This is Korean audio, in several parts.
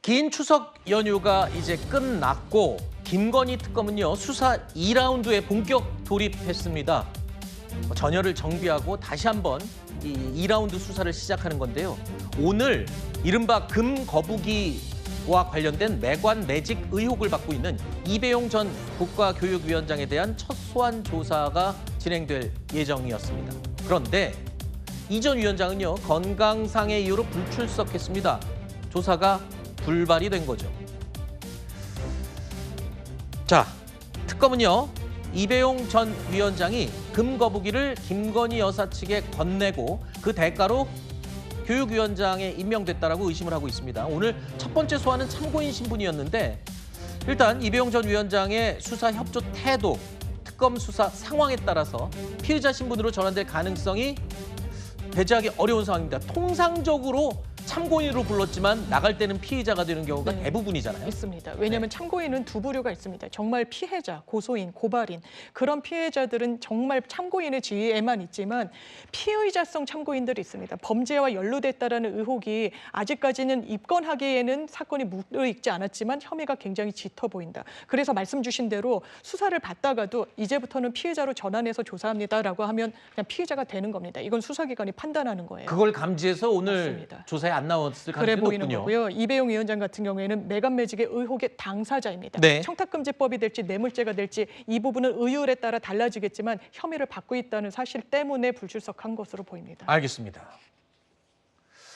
긴 추석 연휴가 이제 끝났고 김건희 특검은요 수사 2라운드에 본격 돌입했습니다. 전열을 정비하고 다시 한번 이 2라운드 수사를 시작하는 건데요. 오늘 이른바 금 거북이와 관련된 매관 매직 의혹을 받고 있는 이배용 전 국가교육위원장에 대한 첫 소환 조사가 진행될 예정이었습니다. 그런데 이 전 위원장은요 건강상의 이유로 불출석했습니다. 조사가 불발이 된 거죠. 자, 특검은요 이배용 전 위원장이 금거북이를 김건희 여사 측에 건네고 그 대가로 교육위원장에 임명됐다라고 의심을 하고 있습니다. 오늘 첫 번째 소환은 참고인 신분이었는데 일단 이배용 전 위원장의 수사 협조 태도, 특검 수사 상황에 따라서 피의자 신분으로 전환될 가능성이 배제하기 어려운 상황입니다. 통상적으로 참고인으로 불렀지만 나갈 때는 피의자가 되는 경우가 네. 대부분이잖아요. 있습니다. 왜냐하면 참고인은 두 부류가 있습니다. 정말 피해자, 고소인, 고발인. 그런 피해자들은 정말 참고인의 지위에만 있지만 피의자성 참고인들이 있습니다. 범죄와 연루됐다라는 의혹이 아직까지는 입건하기에는 사건이 무르익지 않았지만 혐의가 굉장히 짙어 보인다. 그래서 말씀 주신 대로 수사를 받다가도 이제부터는 피해자로 전환해서 조사합니다라고 하면 그냥 피해자가 되는 겁니다. 이건 수사기관이 판단하는 거예요. 그걸 감지해서 오늘 맞습니다. 조사에 안 나왔을 그래 가능성이 보이는 높군요. 거고요. 이배용 위원장 같은 경우에는 매간매직의 의혹의 당사자입니다. 네. 청탁금지법이 될지 뇌물죄가 될지 이 부분은 의율에 따라 달라지겠지만 혐의를 받고 있다는 사실 때문에 불출석한 것으로 보입니다. 알겠습니다.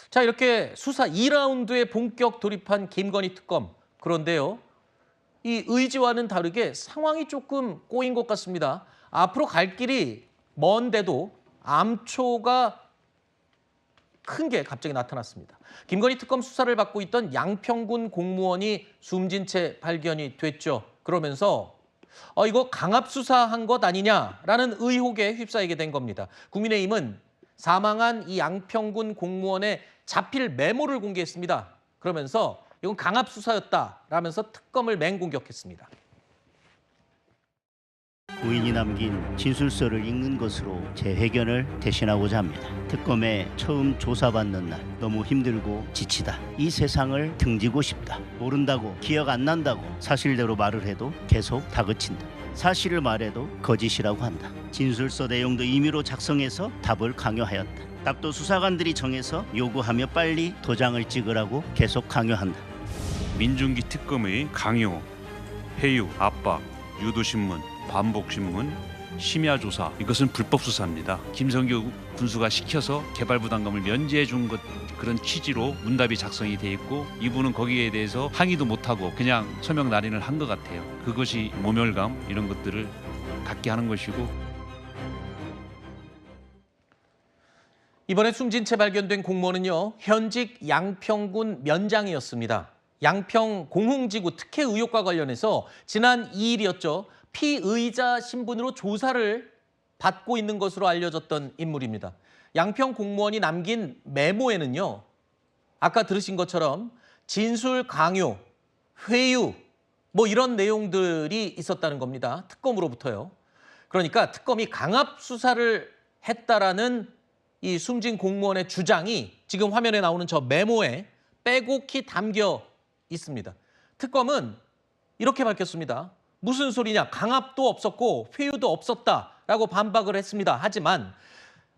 자, 이렇게 수사 2라운드에 본격 돌입한 김건희 특검. 그런데요, 이 의지와는 다르게 상황이 조금 꼬인 것 같습니다. 앞으로 갈 길이 먼데도 암초가 큰 게 갑자기 나타났습니다. 김건희 특검 수사를 받고 있던 양평군 공무원이 숨진 채 발견이 됐죠. 그러면서 이거 강압 수사한 것 아니냐라는 의혹에 휩싸이게 된 겁니다. 국민의힘은 사망한 이 양평군 공무원의 자필 메모를 공개했습니다. 그러면서 이건 강압 수사였다라면서 특검을 맹공격했습니다. 부인이 남긴 진술서를 읽는 것으로 제 회견을 대신하고자 합니다. 특검에 처음 조사받는 날 너무 힘들고 지치다. 이 세상을 등지고 싶다. 모른다고 기억 안 난다고 사실대로 말을 해도 계속 다그친다. 사실을 말해도 거짓이라고 한다. 진술서 내용도 임의로 작성해서 답을 강요하였다. 답도 수사관들이 정해서 요구하며 빨리 도장을 찍으라고 계속 강요한다. 민중기 특검의 강요, 회유, 압박, 유도신문, 반복신문, 심야조사 이것은 불법 수사입니다. 김성교 군수가 시켜서 개발부담금을 면제해 준 것 그런 취지로 문답이 작성이 돼 있고 이분은 거기에 대해서 항의도 못하고 그냥 서명 날인을 한 것 같아요. 그것이 모멸감 이런 것들을 갖게 하는 것이고 이번에 숨진 채 발견된 공무원은요. 현직 양평군 면장이었습니다. 양평 공흥지구 특혜 의혹과 관련해서 지난 2일이었죠. 피의자 신분으로 조사를 받고 있는 것으로 알려졌던 인물입니다. 양평 공무원이 남긴 메모에는요. 아까 들으신 것처럼 진술 강요, 회유 뭐 이런 내용들이 있었다는 겁니다. 특검으로부터요. 그러니까 특검이 강압 수사를 했다라는 이 숨진 공무원의 주장이 지금 화면에 나오는 저 메모에 빼곡히 담겨 있습니다. 특검은 이렇게 밝혔습니다. 무슨 소리냐? 강압도 없었고 회유도 없었다라고 반박을 했습니다. 하지만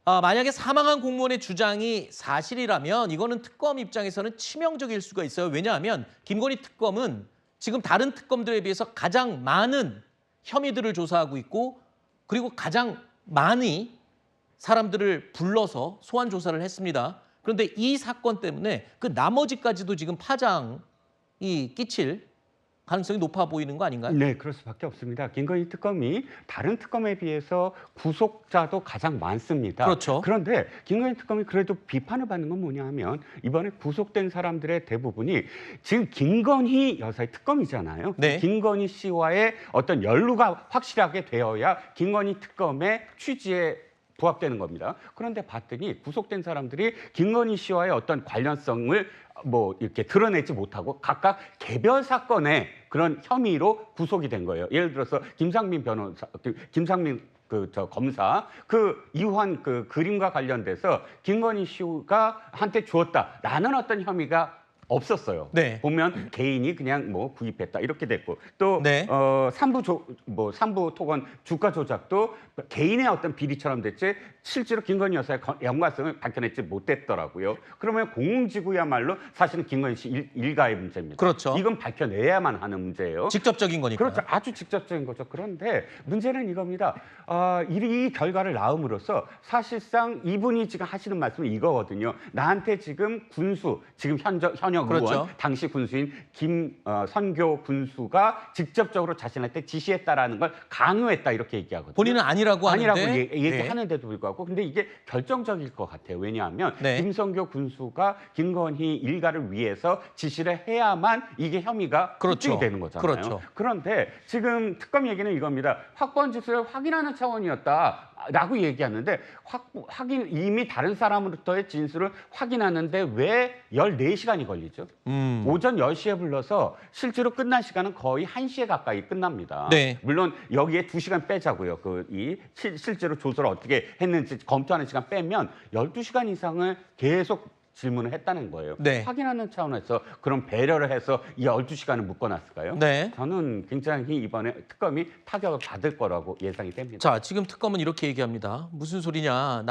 만약에 사망한 공무원의 주장이 사실이라면 이거는 특검 입장에서는 치명적일 수가 있어요. 왜냐하면 김건희 특검은 지금 다른 특검들에 비해서 가장 많은 혐의들을 조사하고 있고 그리고 가장 많이 사람들을 불러서 소환 조사를 했습니다. 그런데 이 사건 때문에 그 나머지까지도 지금 파장이 끼칠 가능성이 높아 보이는 거 아닌가요? 네, 그럴 수밖에 없습니다. 김건희 특검이 다른 특검에 비해서 구속자도 가장 많습니다. 그렇죠. 그런데 김건희 특검이 그래도 비판을 받는 건 뭐냐 하면 이번에 구속된 사람들의 대부분이 지금 김건희 여사의 특검이잖아요. 네. 김건희 씨와의 어떤 연루가 확실하게 되어야 김건희 특검의 취지에 부합되는 겁니다. 그런데 봤더니 구속된 사람들이 김건희 씨와의 어떤 관련성을 뭐 이렇게 드러내지 못하고 각각 개별 사건의 그런 혐의로 구속이 된 거예요. 예를 들어서 김상민 변호사, 김상민 검사 이후한 그림과 관련돼서 김건희 씨가 한테 주었다라는 어떤 혐의가 없었어요. 네. 보면 개인이 그냥 뭐 구입했다 이렇게 됐고 또 네. 삼부 토건 주가 조작도 개인의 어떤 비리처럼 됐지 실제로 김건희 여사의 연관성을 밝혀내지 못했더라고요. 그러면 공공지구야말로 사실은 김건희 씨 일가의 문제입니다. 그렇죠. 이건 밝혀내야만 하는 문제예요. 직접적인 거니까. 그렇죠. 아주 직접적인 거죠. 그런데 문제는 이겁니다. 이 결과를 낳음으로써 사실상 이분이 지금 하시는 말씀은 이거거든요. 나한테 지금 군수, 지금 현역 그렇죠. 의원, 당시 군수인 김선교 군수가 직접적으로 자신한테 지시했다라는 걸 강요했다 이렇게 얘기하거든요. 본인은 아니라고 하는데 얘기하는데도 불구하고 근데 이게 결정적일 것 같아요. 왜냐하면 네. 김선교 군수가 김건희 일가를 위해서 지시를 해야만 이게 혐의가 그렇죠. 입증이 되는 거잖아요. 그렇죠. 그런데 지금 특검 얘기는 이겁니다. 확보한 진술을 확인하는 차원이었다라고 얘기하는데 확인 이미 다른 사람으로부터의 진술을 확인하는데 왜 14시간이 걸리죠? 오전 10시에 불러서 실제로 끝난 시간은 거의 1시에 가까이 끝납니다. 네. 물론 여기에 2시간 빼자고요. 실제로 조사를 어떻게 했는지 검토하는 시간 빼면 12시간 이상을 계속 질문을 했다는 거예요. 네. 확인하는 차원에서 그런 배려를 해서 이 12시간을 묶어놨을까요? 네. 저는 굉장히 이번에 특검이 타격을 받을 거라고 예상이 됩니다. 자, 지금 특검은 이렇게 얘기합니다. 무슨 소리냐?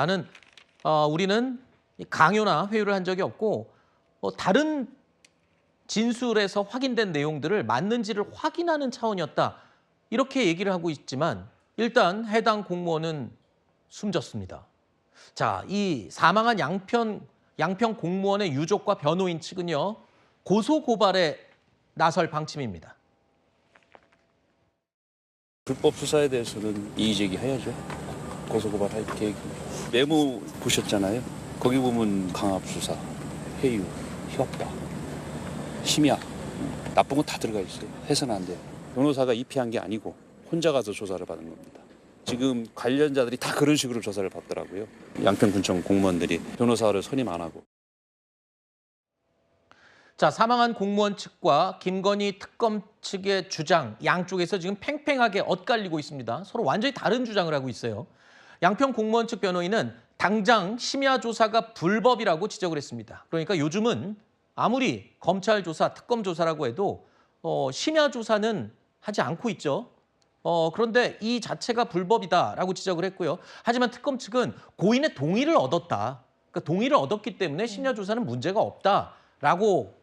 우리는 강요나 회유를 한 적이 없고 다른 진술에서 확인된 내용들을 맞는지를 확인하는 차원이었다. 이렇게 얘기를 하고 있지만 일단 해당 공무원은 숨졌습니다. 자, 이 사망한 양평 공무원의 유족과 변호인 측은요. 고소 고발에 나설 방침입니다. 불법 수사에 대해서는 이의 제기해야죠. 고소 고발할 계획입니다. 메모 보셨잖아요. 거기 보면 강압 수사, 회유, 협박, 심야, 나쁜 거 다 들어가 있어요. 해서는 안 돼요. 변호사가 입회한 게 아니고 혼자 가서 조사를 받은 겁니다. 지금 관련자들이 다 그런 식으로 조사를 받더라고요. 양평군청 공무원들이 변호사를 선임 안 하고. 자, 사망한 공무원 측과 김건희 특검 측의 주장 양쪽에서 지금 팽팽하게 엇갈리고 있습니다. 서로 완전히 다른 주장을 하고 있어요. 양평 공무원 측 변호인은 당장 심야 조사가 불법이라고 지적을 했습니다. 그러니까 요즘은 아무리 검찰 조사, 특검 조사라고 해도 심야 조사는 하지 않고 있죠. 그런데 이 자체가 불법이다라고 지적을 했고요. 하지만 특검 측은 고인의 동의를 얻었다. 그러니까 동의를 얻었기 때문에 심야 조사는 문제가 없다라고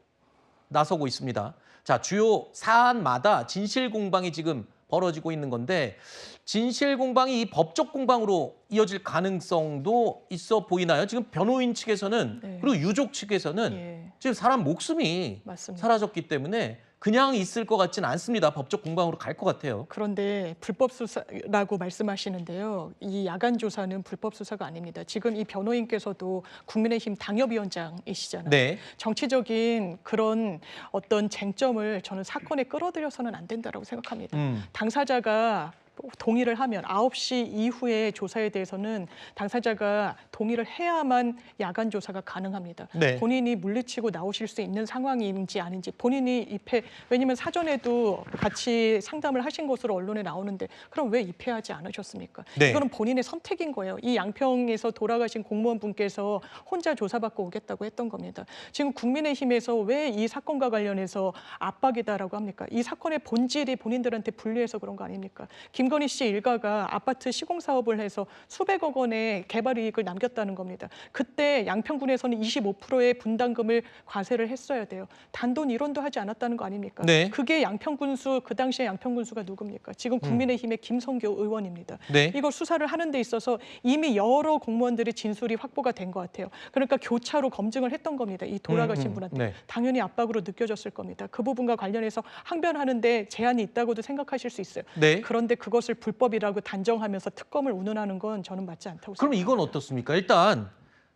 나서고 있습니다. 자, 주요 사안마다 진실 공방이 지금 벌어지고 있는 건데 진실 공방이 이 법적 공방으로 이어질 가능성도 있어 보이나요? 지금 변호인 측에서는 네. 그리고 유족 측에서는 예, 지금 사람 목숨이 맞습니다. 사라졌기 때문에 그냥 있을 것 같지는 않습니다. 법적 공방으로 갈 것 같아요. 그런데 불법 수사라고 말씀하시는데요. 이 야간 조사는 불법 수사가 아닙니다. 지금 이 변호인께서도 국민의힘 당협위원장이시잖아요. 네. 정치적인 그런 어떤 쟁점을 저는 사건에 끌어들여서는 안 된다라고 생각합니다. 당사자가 동의를 하면 9시 이후에 조사에 대해서는 당사자가 동의를 해야만 야간 조사가 가능합니다. 네. 본인이 물리치고 나오실 수 있는 상황인지 아닌지 본인이 입회, 왜냐하면 사전에도 같이 상담을 하신 것으로 언론에 나오는데 그럼 왜 입회하지 않으셨습니까? 네. 이거는 본인의 선택인 거예요. 이 양평에서 돌아가신 공무원분께서 혼자 조사받고 오겠다고 했던 겁니다. 지금 국민의힘에서 왜 이 사건과 관련해서 압박이다라고 합니까? 이 사건의 본질이 본인들한테 불리해서 그런 거 아닙니까? 김건희 씨 일가가 아파트 시공 사업을 해서 수백억 원의 개발 이익을 남겼다는 겁니다. 그때 양평군에서는 25%의 분담금을 과세를 했어야 돼요. 단돈 1원도 하지 않았다는 거 아닙니까? 네. 그게 양평군수, 그 당시에 양평군수가 누굽니까? 지금 국민의힘의 김성교 의원입니다. 네. 이걸 수사를 하는 데 있어서 이미 여러 공무원들의 진술이 확보가 된 것 같아요. 그러니까 교차로 검증을 했던 겁니다. 이 돌아가신 분한테. 네. 당연히 압박으로 느껴졌을 겁니다. 그 부분과 관련해서 항변하는데 제한이 있다고도 생각하실 수 있어요. 네. 그런데 그것을 불법이라고 단정하면서 특검을 운운하는 건 저는 맞지 않다고 그럼 생각합니다. 이건 어떻습니까? 일단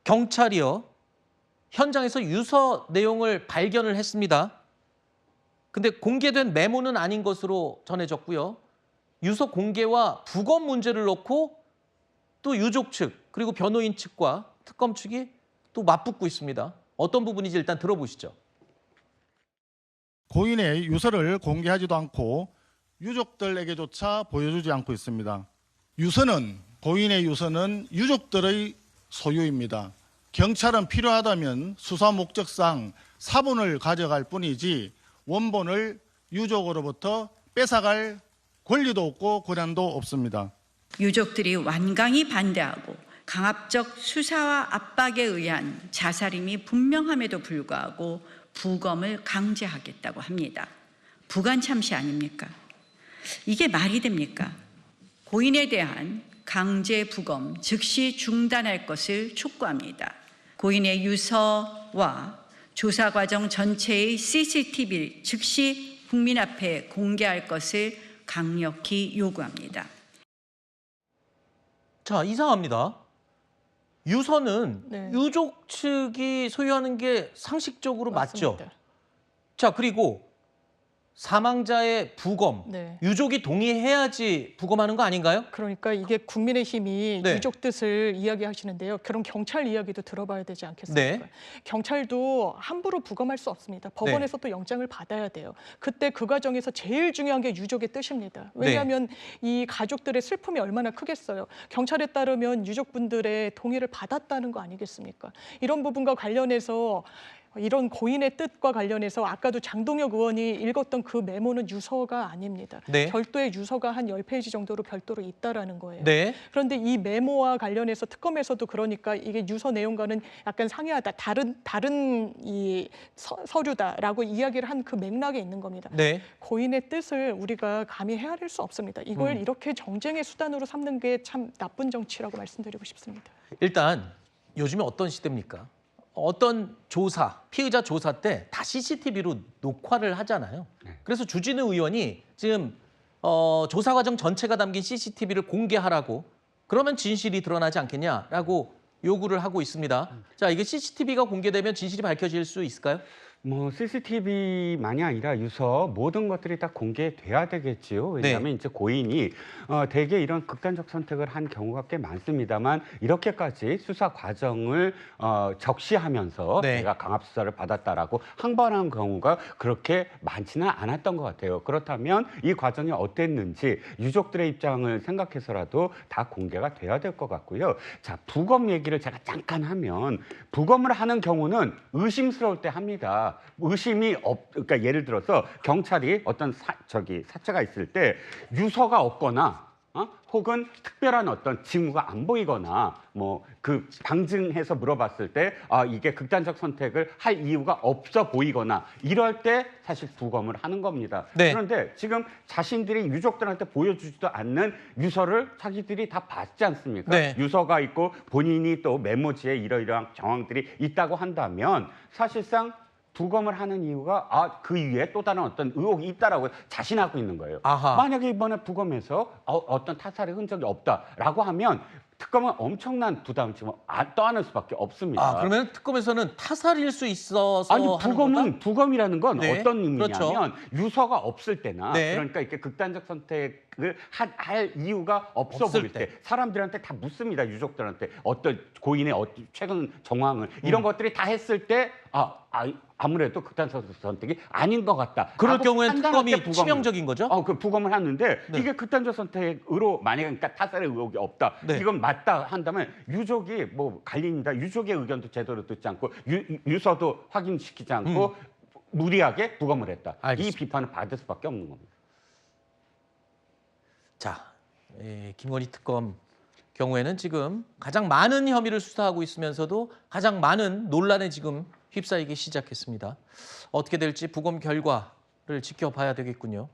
경찰이요. 현장에서 유서 내용을 발견을 했습니다. 근데 공개된 메모는 아닌 것으로 전해졌고요. 유서 공개와 부검 문제를 놓고 또 유족 측 그리고 변호인 측과 특검 측이 또 맞붙고 있습니다. 어떤 부분인지 일단 들어보시죠. 고인의 유서를 공개하지도 않고 유족들에게조차 보여주지 않고 있습니다. 고인의 유서는 유족들의 소유입니다. 경찰은 필요하다면 수사 목적상 사본을 가져갈 뿐이지 원본을 유족으로부터 뺏어갈 권리도 없고 권한도 없습니다. 유족들이 완강히 반대하고 강압적 수사와 압박에 의한 자살임이 분명함에도 불구하고 부검을 강제하겠다고 합니다. 부관 참시 아닙니까? 이게 말이 됩니까? 고인에 대한 강제 부검 즉시 중단할 것을 촉구합니다. 고인의 유서와 조사 과정 전체의 CCTV 즉시 국민 앞에 공개할 것을 강력히 요구합니다. 자, 이상합니다. 유서는 네. 유족 측이 소유하는 게 상식적으로 맞죠? 맞습니다. 자, 그리고 사망자의 부검, 네. 유족이 동의해야지 부검하는 거 아닌가요? 그러니까 이게 국민의힘이 네. 유족 뜻을 이야기하시는데요. 그런 경찰 이야기도 들어봐야 되지 않겠습니까? 네. 경찰도 함부로 부검할 수 없습니다. 법원에서 또 영장을 받아야 돼요. 그때 그 과정에서 제일 중요한 게 유족의 뜻입니다. 왜냐하면 이 가족들의 슬픔이 얼마나 크겠어요. 경찰에 따르면 유족분들의 동의를 받았다는 거 아니겠습니까? 이런 부분과 관련해서 이런 고인의 뜻과 관련해서 아까도 장동혁 의원이 읽었던 그 메모는 유서가 아닙니다. 네. 별도의 유서가 한 10페이지 정도로 별도로 있다라는 거예요. 네. 그런데 이 메모와 관련해서 특검에서도 그러니까 이게 유서 내용과는 약간 상이하다, 다른 이 서류다라고 이야기를 한 그 맥락에 있는 겁니다. 네. 고인의 뜻을 우리가 감히 헤아릴 수 없습니다. 이걸 이렇게 정쟁의 수단으로 삼는 게 참 나쁜 정치라고 말씀드리고 싶습니다. 일단 요즘에 어떤 시대입니까? 어떤 조사, 피의자 조사 때 다 CCTV로 녹화를 하잖아요. 그래서 주진우 의원이 지금 조사 과정 전체가 담긴 CCTV를 공개하라고 그러면 진실이 드러나지 않겠냐라고 요구를 하고 있습니다. 자, 이게 CCTV가 공개되면 진실이 밝혀질 수 있을까요? 뭐 CCTV만이 아니라 유서 모든 것들이 다 공개돼야 되겠지요. 왜냐하면 이제 고인이 대개 이런 극단적 선택을 한 경우가 꽤 많습니다만 이렇게까지 수사 과정을 적시하면서 네. 내가 강압 수사를 받았다라고 항변한 경우가 그렇게 많지는 않았던 것 같아요. 그렇다면 이 과정이 어땠는지 유족들의 입장을 생각해서라도 다 공개가 돼야 될 것 같고요. 자, 부검 얘기를 제가 잠깐 하면 부검을 하는 경우는 의심스러울 때 합니다. 의심이 그러니까 예를 들어서 경찰이 어떤 사체가 있을 때 유서가 없거나 혹은 특별한 어떤 징후가 안 보이거나 뭐 그 방증해서 물어봤을 때 이게 극단적 선택을 할 이유가 없어 보이거나 이럴 때 사실 부검을 하는 겁니다. 네. 그런데 지금 자신들이 유족들한테 보여주지도 않는 유서를 자기들이 다 봤지 않습니까? 네. 유서가 있고 본인이 또 메모지에 이러이러한 정황들이 있다고 한다면 사실상 부검을 하는 이유가 그 위에 또 다른 어떤 의혹이 있다라고 자신하고 있는 거예요. 아하. 만약에 이번에 부검에서 어떤 타살의 흔적이 없다라고 하면 특검은 엄청난 부담을 지금 떠안을 수밖에 없습니다. 그러면 특검에서는 타살일 수 있어서 아니 하는 부검이라는 건 네, 어떤 의미냐면 그렇죠. 유서가 없을 때나 네. 그러니까 이렇게 극단적 선택을 할 이유가 없어 없을 보일 때 사람들한테 다 묻습니다. 유족들한테 어떤 고인의 최근 정황을 이런 것들이 다 했을 때 아무래도 극단적 선택이 아닌 것 같다. 그럴 경우엔 판단할 때 특검이 치명적인 거죠? 그 부검을 하는데 네. 이게 극단적 선택으로 만약에 그러니까 타살의 의혹이 없다. 네. 이건 맞다 한다면 유족이 뭐 갈립니다. 유족의 의견도 제대로 듣지 않고 유서도 확인시키지 않고 무리하게 부검을 했다. 알겠습니다. 이 비판을 받을 수밖에 없는 겁니다. 자, 김건희 특검 경우에는 지금 가장 많은 혐의를 수사하고 있으면서도 가장 많은 논란에 지금 휩싸이기 시작했습니다. 어떻게 될지 부검 결과를 지켜봐야 되겠군요.